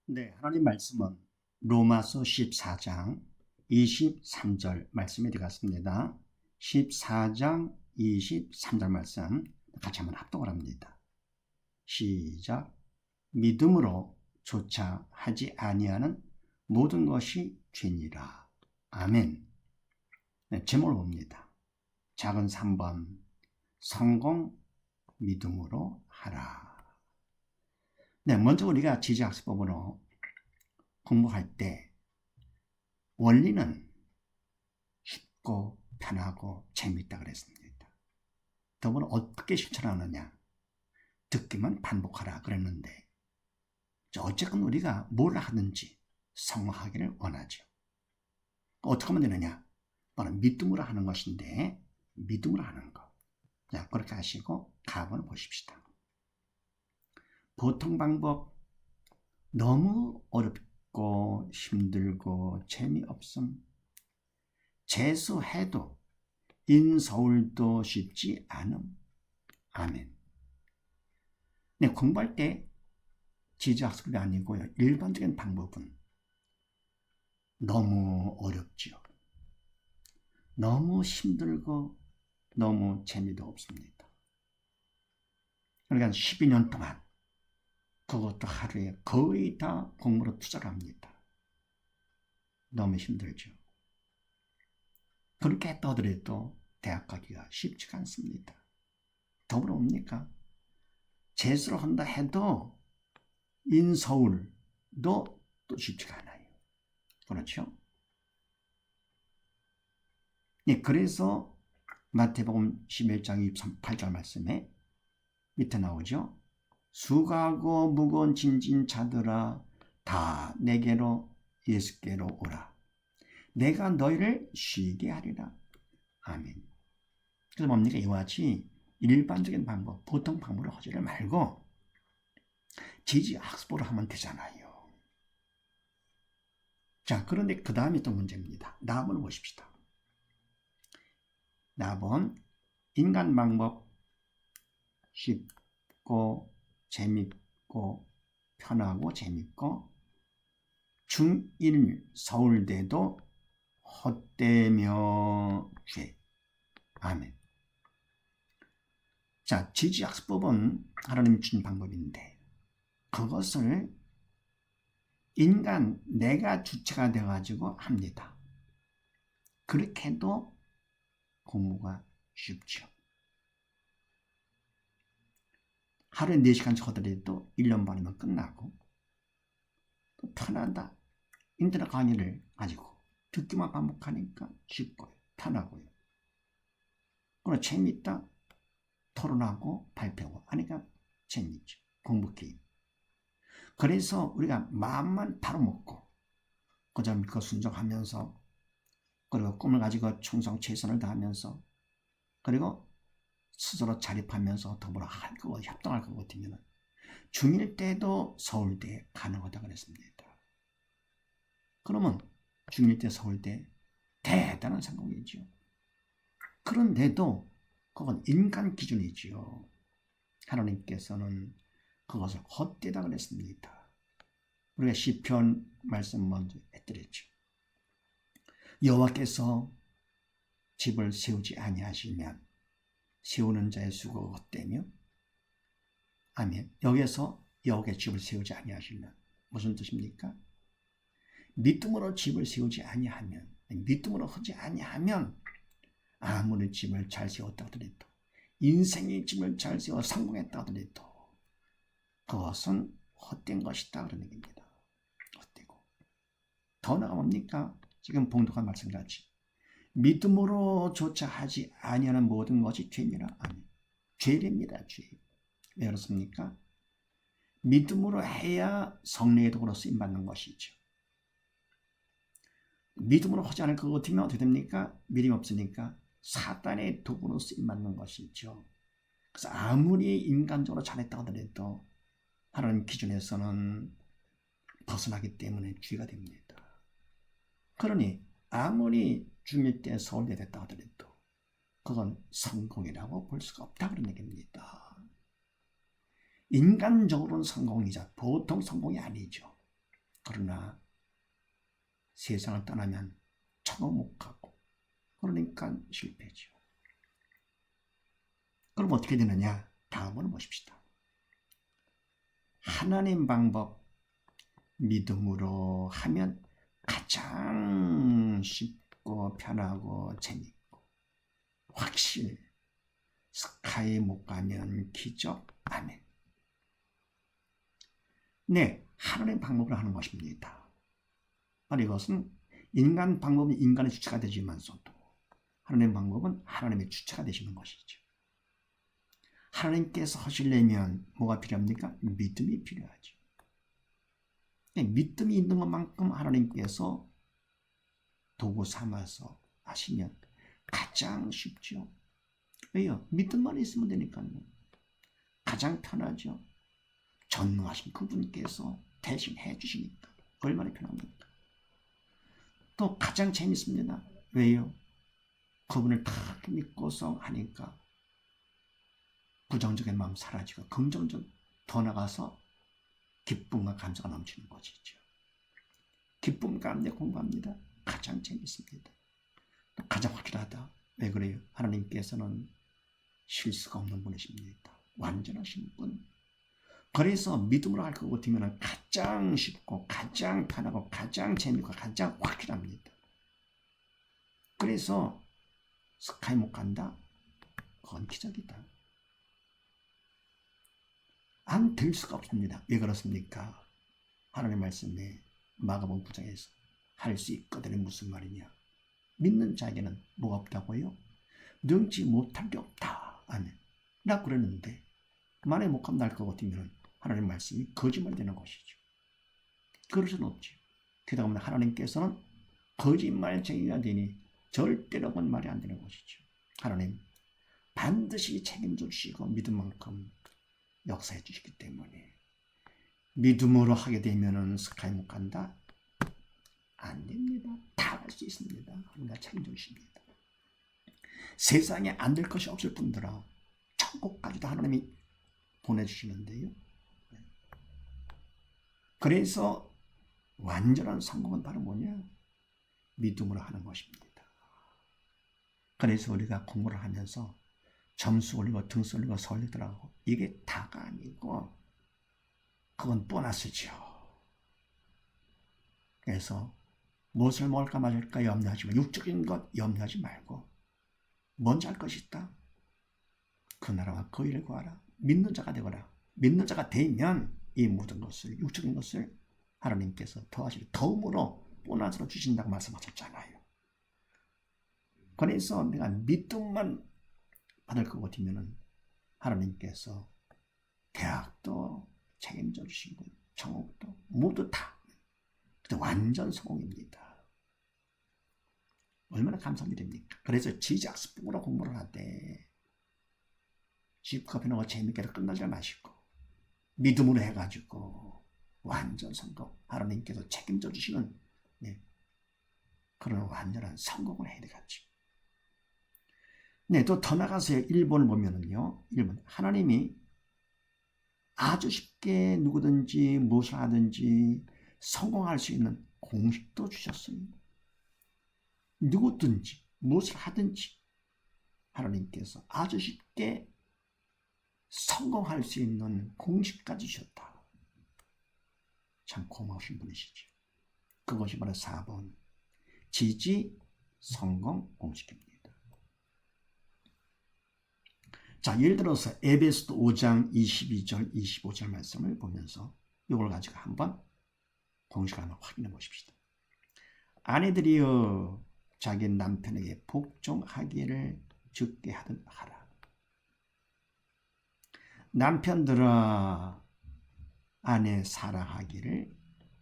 네, 하나님 말씀은 로마서 14장 23절 말씀에 들어갔습니다. 14장 23절 말씀 같이 한번 합독을 합니다. 시작. 믿음으로 조차 하지 아니하는 모든 것이 죄니라. 아멘. 네, 제목을 봅니다. 작은 3번 성공 믿음으로 하라. 네, 먼저 우리가 지지학습법으로 공부할 때 원리는 쉽고 편하고 재미있다 그랬습니다. 더불어 어떻게 실천하느냐? 듣기만 반복하라 그랬는데 어쨌건 우리가 뭘 하든지 성공하기를 원하죠. 어떻게 하면 되느냐? 바로 믿음으로 하는 것인데 믿음으로 하는 것. 자, 그렇게 하시고 가본을 보십시다. 보통 방법 너무 어렵고 힘들고 재미없음. 재수해도 인서울도 쉽지 않음. 아멘. 네, 공부할 때 지지학습이 아니고요. 일반적인 방법은 너무 어렵지요. 너무 힘들고 너무 재미도 없습니다. 그러니까 12년 동안 그것도 하루에 거의 다 공부로 투자를 합니다. 너무 힘들죠. 그렇게 했다 하더라도 대학 가기가 쉽지가 않습니다. 더불어 옵니까? 재수를 한다 해도 인서울도 또 쉽지가 않아요. 그렇죠? 예, 그래서 마태복음 11장 28절 말씀에 밑에 나오죠. 수고하고 무거운 짐진 자들아 다 내게로 예수께로 오라. 내가 너희를 쉬게 하리라. 아멘. 그래서 뭡니까? 이와 같이 일반적인 방법, 보통 방법을 하지를 말고 지지학습으로 하면 되잖아요. 자, 그런데 그 다음에 또 문제입니다. 나번을 보십시다. 나번 인간 방법 쉽고 재밌고 편하고 재밌고 중1 서울대도 헛되며 죄. 아멘. 자, 지지학습법은 하나님이 주신 방법인데 그것을 인간 내가 주체가 돼가지고 합니다. 그렇게 해도 공부가 쉽죠. 하루에 4시간씩 하더라도 1년 반이면 끝나고 또 편하다. 인터넷 강의를 가지고 듣기만 반복하니까 쉽고요. 편하고요. 그리고 재밌다. 토론하고 발표하고 하니까 재밌죠. 공부 게임. 그래서 우리가 마음만 바로 먹고 그저 믿고 순종하면서 그리고 꿈을 가지고 충성 최선을 다하면서 그리고 스스로 자립하면서 더불어 할 거, 협동할 것 같으면 중1 때도 서울대에 가능하다 그랬습니다. 그러면 중1 때 서울대 대단한 성공이죠. 그런데도 그건 인간 기준이지요. 하나님께서는 그것을 헛되다 그랬습니다. 우리가 시편 말씀 먼저 해드렸죠. 여호와께서 집을 세우지 아니하시면 세우는 자의 수고가 헛되며 아멘. 여기에서 여호와의 집을 세우지 아니하시면 무슨 뜻입니까? 믿음으로 집을 세우지 아니하면 믿음으로 하지 아니하면 아무리 집을 잘 세웠다 하더라도 인생의 집을 잘 세워 성공했다 하더라도 그것은 헛된 것이다 그런 얘기입니다. 헛되고 더 나아가 뭡니까? 지금 봉독한 말씀같이 믿음으로 조차 하지 아니하는 모든 것이 죄니라. 아멘. 죄입니다. 죄. 왜 그렇습니까? 믿음으로 해야 성령의 도구로 쓰임받는 것이죠. 믿음으로 하지 않을 것 같으면 어떻게 됩니까? 믿음이 없으니까 사단의 도구로 쓰임받는 것이죠. 그래서 아무리 인간적으로 잘했다 하더라도 하나님 기준에서는 벗어나기 때문에 죄가 됩니다. 그러니 아무리 중1 때 서울대 됐다 하더라도 그건 성공이라고 볼 수가 없다 그런 얘기입니다. 인간적으로는 성공이자 보통 성공이 아니죠. 그러나 세상을 떠나면 천국 못 가고, 그러니까 실패죠. 그럼 어떻게 되느냐? 다음으로 보십시다. 하나님 방법 믿음으로 하면 가장 쉽고 편하고 재밌고 확실, 스카이 못 가면 기적. 아멘. 네, 하나님 방법으로 하는 것입니다. 이것은 인간 방법은 인간의 주체가 되지만서도 하나님 방법은 하나님의 주체가 되시는 것이죠. 하나님께서 하시려면 뭐가 필요합니까? 믿음이 필요하죠. 믿음이 있는 것만큼 하나님께서 도구 삼아서 하시면 가장 쉽죠. 왜요? 믿음만 있으면 되니까요. 가장 편하죠. 전능하신 그분께서 대신 해주시니까 얼마나 편합니까? 또 가장 재밌습니다. 왜요? 그분을 다 믿고서 하니까 부정적인 마음 사라지고 긍정적, 더 나가서 기쁨과 감사가 넘치는 것이죠. 기쁨 가운데 공부합니다. 가장 재밌습니다. 또 가장 확실하다. 왜 그래요? 하나님께서는 실수가 없는 분이십니다. 완전하신 분. 그래서 믿음으로 할 것 같으면 가장 쉽고 가장 편하고 가장 재미있고 가장 확실합니다. 그래서 스카이 못 간다? 그건 기적이다. 안 될 수가 없습니다. 왜 그렇습니까? 하나님 말씀에 마가복음 9장에서 할 수 있거든요. 무슨 말이냐? 믿는 자에게는 뭐가 없다고요? 능치 못할 게 없다. 아멘. 나 그랬는데 만에 못 하면 날 것 같으면 하나님 말씀이 거짓말 되는 것이죠. 그럴 수는 없죠. 게다가 하나님께서는 거짓말쟁이가 되니 절대로 그건 말이 안 되는 것이죠. 하나님 반드시 책임져 주시고 믿음 만큼 역사해 주시기 때문에 믿음으로 하게 되면은 스카이 못 간다? 안 됩니다. 다 할 수 있습니다. 우리가 책임져 주십니다. 세상에 안 될 것이 없을 뿐더러 천국까지도 하나님이 보내주시는데요. 그래서 완전한 성공은 바로 뭐냐? 믿음으로 하는 것입니다. 그래서 우리가 공부를 하면서 점수 올리고 등수 올리고 설리더라고. 이게 다가 아니고 그건 보너스죠. 그래서 무엇을 먹을까 말까 염려하지 말고 육적인 것 염려하지 말고 먼저 할 것이 있다. 그 나라와 그 일을 구하라. 믿는 자가 되거라. 믿는 자가 되면 이 모든 것을 육적인 것을 하나님께서 더하시고 더움으로 보너스로 주신다고 말씀하셨잖아요. 그래서 내가 믿음만 받을 것 같으면 하나님께서 대학도 책임져 주시고 천국도 모두 다 완전 성공입니다. 얼마나 감사드립니까? 그래서 지작스풍으로 공부를 하되 집커피는 재밌게 끝나지 마시고 믿음으로 해가지고 완전 성공, 하나님께서 책임져 주시는 그런 완전한 성공을 해야 되겠죠. 네, 또 더 나가서 1번을 보면은요, 1번 하나님이 아주 쉽게 누구든지 무엇을 하든지 성공할 수 있는 공식도 주셨어요. 누구든지 무엇을 하든지 하나님께서 아주 쉽게 성공할 수 있는 공식까지 주셨다. 참 고마우신 분이시죠. 그것이 바로 4번 지지 성공 공식입니다. 자, 예를 들어서 에베소서 5장 22절 25절 말씀을 보면서 이걸 가지고 한번 공식을 한번 확인해 보십시다. 아내들이여 자기 남편에게 복종하기를 죽게 하든 하라. 남편들아 아내 사랑하기를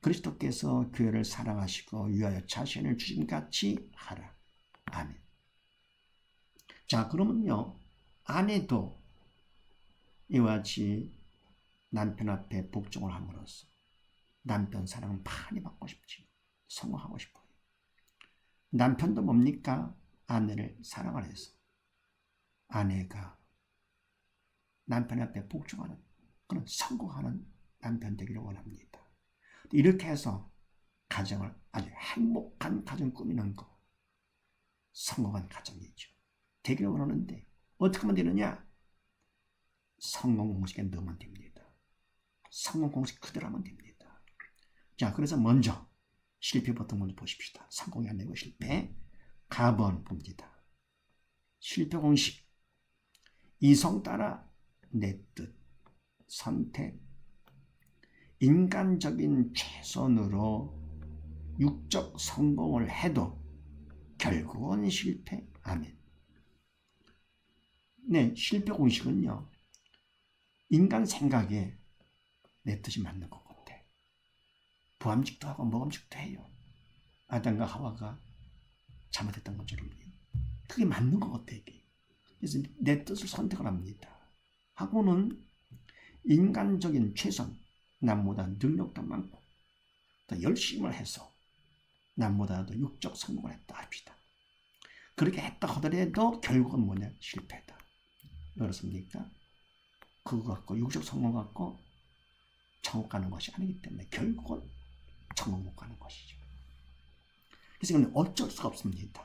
그리스도께서 교회를 사랑하시고 위하여 자신을 주심같이 하라. 아멘. 자, 그러면요, 아내도 이와 같이 남편 앞에 복종을 함으로써 남편 사랑을 많이 받고 싶지, 성공하고 싶어요. 남편도 뭡니까? 아내를 사랑을 해서 아내가 남편 앞에 복종하는 그런 성공하는 남편 되기를 원합니다. 이렇게 해서 가정을 아주 행복한 가정 꾸미는 거, 성공한 가정이죠. 되기를 원하는데 어떻게 하면 되느냐? 성공 공식에 넣으면 됩니다. 성공 공식 그대로 하면 됩니다. 자, 그래서 먼저 실패부터 먼저 보십시다. 성공이 안 되고 실패. 가번 봅니다. 실패 공식. 이성 따라 내 뜻, 선택, 인간적인 최선으로 육적 성공을 해도 결국은 실패. 아멘. 네, 실패 공식은요, 인간 생각에 내 뜻이 맞는 것 같아. 부함직도 하고 모함직도 해요. 아담과 하와가 잘못했던 것처럼 그게 맞는 것 같아. 이게. 그래서 내 뜻을 선택을 합니다. 하고는 인간적인 최선, 남보다 능력도 많고 더 열심을 해서 남보다도 육적 성공을 했다 합시다. 그렇게 했다 하더라도 결국은 뭐냐? 실패다. 그렇습니까? 그거 갖고 육적 성공 갖고 천국 가는 것이 아니기 때문에 결국은 천국 못 가는 것이죠. 그래서 이건 어쩔 수가 없습니다.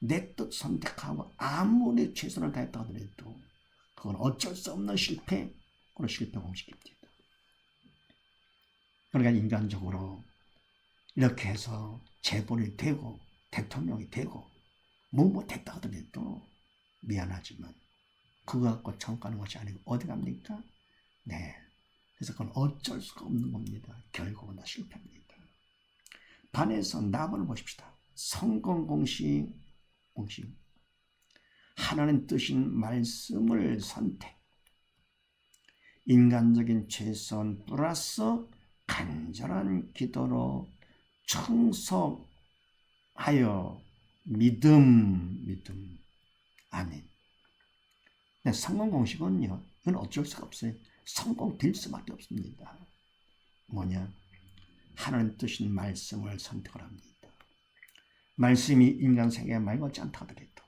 내 뜻 선택하고 아무리 최선을 다했다 하더라도 그건 어쩔 수 없는 실패, 그런 실패 공식입니다. 그러니까 인간적으로 이렇게 해서 재벌이 되고 대통령이 되고 뭐 못했다 하더라도 미안하지만 그거 갖고 천국 가는 것이 아니고 어디 갑니까? 네. 그래서 그건 어쩔 수가 없는 겁니다. 결국은 다 실패합니다. 반해서 나번을 보십시다. 성공 공식. 하나님 뜻인 말씀을 선택. 인간적인 최선 플러스 간절한 기도로 청석하여 믿음. 아멘. 네, 성공 공식은요, 이건 어쩔 수가 없어요. 성공될 수밖에 없습니다. 뭐냐? 하나님 뜻인 말씀을 선택을 합니다. 말씀이 인간 세계에 말 같지 않다 하더라도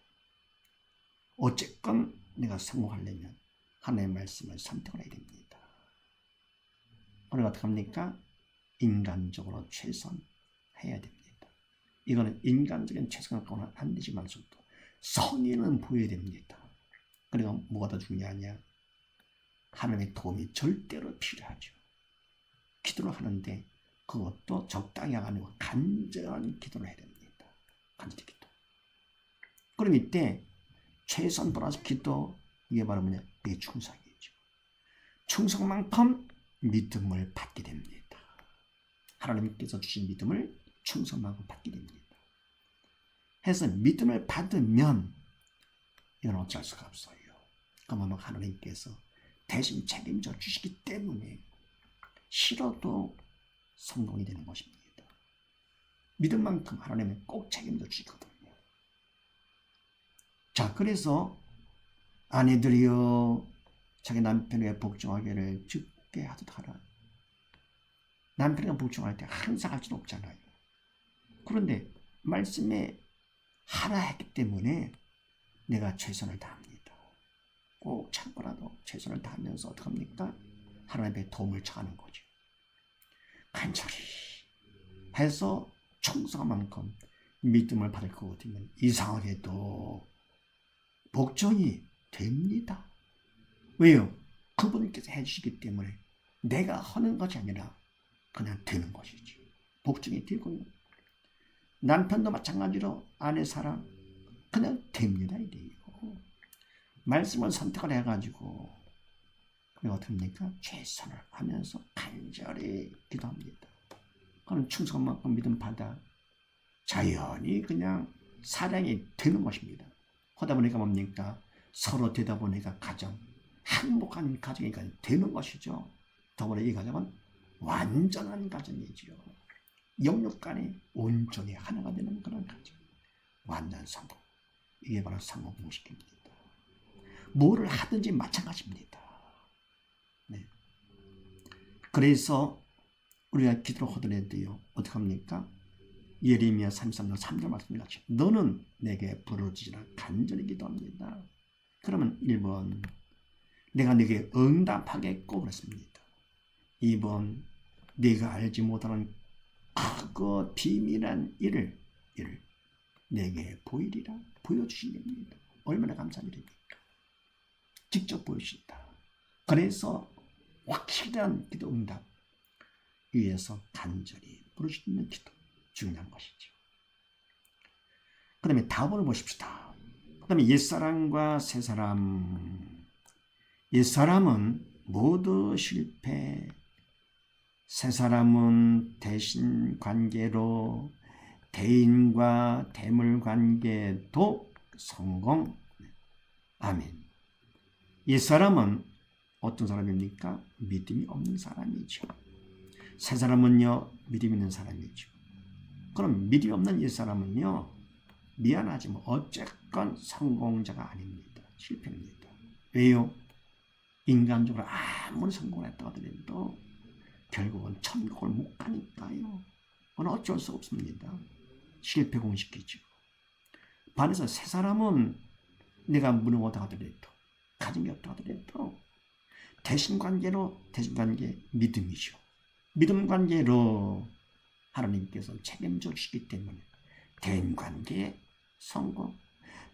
어쨌건 내가 성공하려면 하나님의 말씀을 선택을 해야 됩니다. 우리가 어떻게 합니까? 인간적으로 최선해야 됩니다. 이거는 인간적인 최선을 갖고는 안 되지만서도 성의는 보여야 됩니다. 그리고 뭐가 더 중요하냐? 하나님의 도움이 절대로 필요하죠. 기도를 하는데 그것도 적당히 아니고 간절한 기도를 해야 됩니다. 간절히 기도. 그럼 이때 최선 플러스 기도, 이게 바로 뭐냐? 이게 충성이죠. 충성만큼 믿음을 받게 됩니다. 하나님께서 주신 믿음을 충성만큼 받게 됩니다. 해서 믿음을 받으면 이건 어쩔 수가 없어요. 그러면 하나님께서 대신 책임져 주시기 때문에 싫어도 성공이 되는 것입니다. 믿음만큼 하나님은 꼭 책임져 주시거든요. 자, 그래서 아내들이여 자기 남편에게 복종하기를 죽게 하듯 하라. 남편에게 복종할 때 항상 할 수는 없잖아요. 그런데 말씀에 하라 했기 때문에 내가 최선을 다합니다. 꼭 참고라도 최선을 다하면서 어떻게 합니까? 하나님의 도움을 청하는 거죠. 간절히 해서 충성한 만큼 믿음을 받을 것 같으면 이상하게도 복종이 됩니다. 왜요? 그분께서 해주시기 때문에 내가 하는 것이 아니라 그냥 되는 것이지. 복종이 되고요. 남편도 마찬가지로 아내 사랑 그냥 됩니다. 이래요. 말씀을 선택을 해가지고 그리고 어떻게 합니까? 최선을 하면서 간절히 기도합니다. 그럼 충성만큼 믿음 받아 자연히 그냥 사랑이 되는 것입니다. 하다 보니까 뭡니까? 서로 되다 보니까 가정, 행복한 가정이 되는 것이죠. 더불어 이 가정은 완전한 가정이죠. 영육 간이 온전히 하나가 되는 그런 가정. 완전 성공. 이게 바로 성공 공식입니다. 뭐를 하든지 마찬가지입니다. 네. 그래서 우리가 기도를 하더라도요, 어떻게 합니까? 예레미야 33장 3절 말씀같이 너는 내게 부르짖으라 간절히 기도합니다. 그러면 1번 내가 네게 응답하겠고 그랬습니다. 2번 네가 알지 못하는 크고 비밀한 일을 내게 보이리라 보여주신 겁니다. 얼마나 감사한 일입니까? 직접 보여주신다. 그래서 확실한 기도 응답 위에서 간절히 부를 수 있는 기도 중요한 것이죠. 그 다음에 답을 보십시다. 그 다음에 옛사람과 새사람. 옛사람은 모두 실패, 새사람은 대신 관계로 대인과 대물 관계도 성공. 아멘. 옛사람은 어떤 사람입니까? 믿음이 없는 사람이죠. 새사람은요, 믿음 있는 사람이죠. 그럼 믿음이 없는 옛사람은요, 미안하지만 어쨌건 성공자가 아닙니다. 실패입니다. 왜요? 인간적으로 아무리 성공했다고 하더라도 결국은 천국을 못 가니까요. 그건 어쩔 수 없습니다. 실패 공식이죠. 반해서 새 사람은 내가 무능하다 하더라도 가진 게 없다 하더라도 대신관계 믿음이죠. 믿음 관계로 하나님께서 책임져 주시기 때문에 대인관계 성공,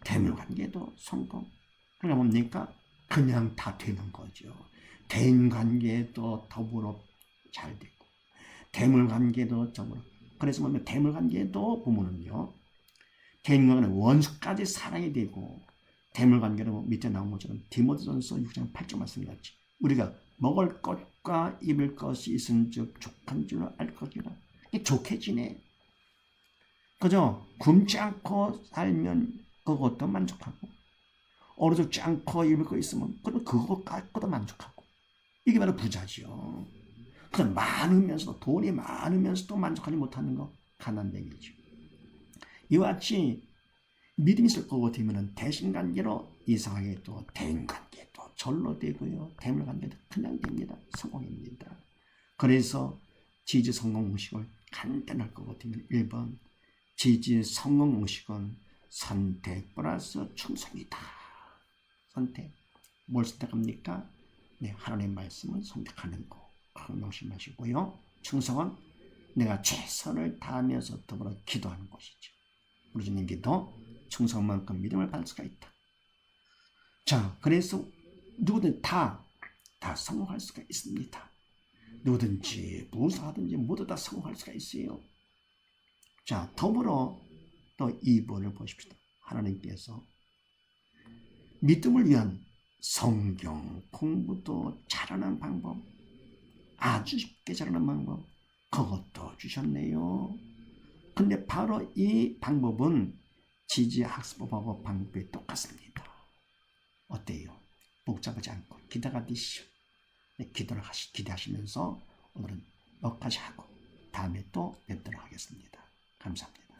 대물관계도 성공. 그러니까 뭡니까? 그냥 다 되는 거죠. 대인관계도 더불어 잘 되고 대물관계도 더불어. 그래서 보면 대물관계도 보면은요, 대인관계는 원수까지 사랑이 되고 대물관계는 밑에 나온 것처럼 디모데전서 6장 8절 말씀같이 우리가 먹을 것과 입을 것이 있은즉 족한 줄 알 것이라. 좋게 지내. 그죠? 굶지 않고 살면 그것도 만족하고, 어려 죽지 않고 입을 거 있으면 그러면 그거 갖고도 만족하고. 이게 바로 부자죠. 그래서 많으면서도, 돈이 많으면서도 만족하지 못하는 거 가난뱅이죠. 이와 같이 믿음이 있을 거고 되면은 대신관계로 이상하게 또 대인관계도 절로 되고요, 대물관계도 그냥 됩니다. 성공입니다. 그래서 지지 성공 공식을 간단할 것 같으면 1번 지지 성공 공식은 선택 플러스 충성이다. 선택. 뭘 선택합니까? 네, 하나님의 말씀을 선택하는 거. 그걸 명심하시고요. 충성은 내가 최선을 다하면서 더불어 기도하는 것이죠. 우리 주님 기도, 충성만큼 믿음을 받을 수가 있다. 자, 그래서 누구든 다 성공할 수가 있습니다. 누구든지 무엇하든지 모두 다 성공할 수가 있어요. 자, 더불어 또 2번을 보십시다. 하나님께서 믿음을 위한 성경 공부도 잘하는 방법, 아주 쉽게 잘하는 방법, 그것도 주셨네요. 근데 바로 이 방법은 지지학습법하고 방법이 똑같습니다. 어때요? 복잡하지 않고 기대하시죠. 기대하시면서 오늘은 여기까지 하고 다음에 또 뵙도록 하겠습니다. 감사합니다.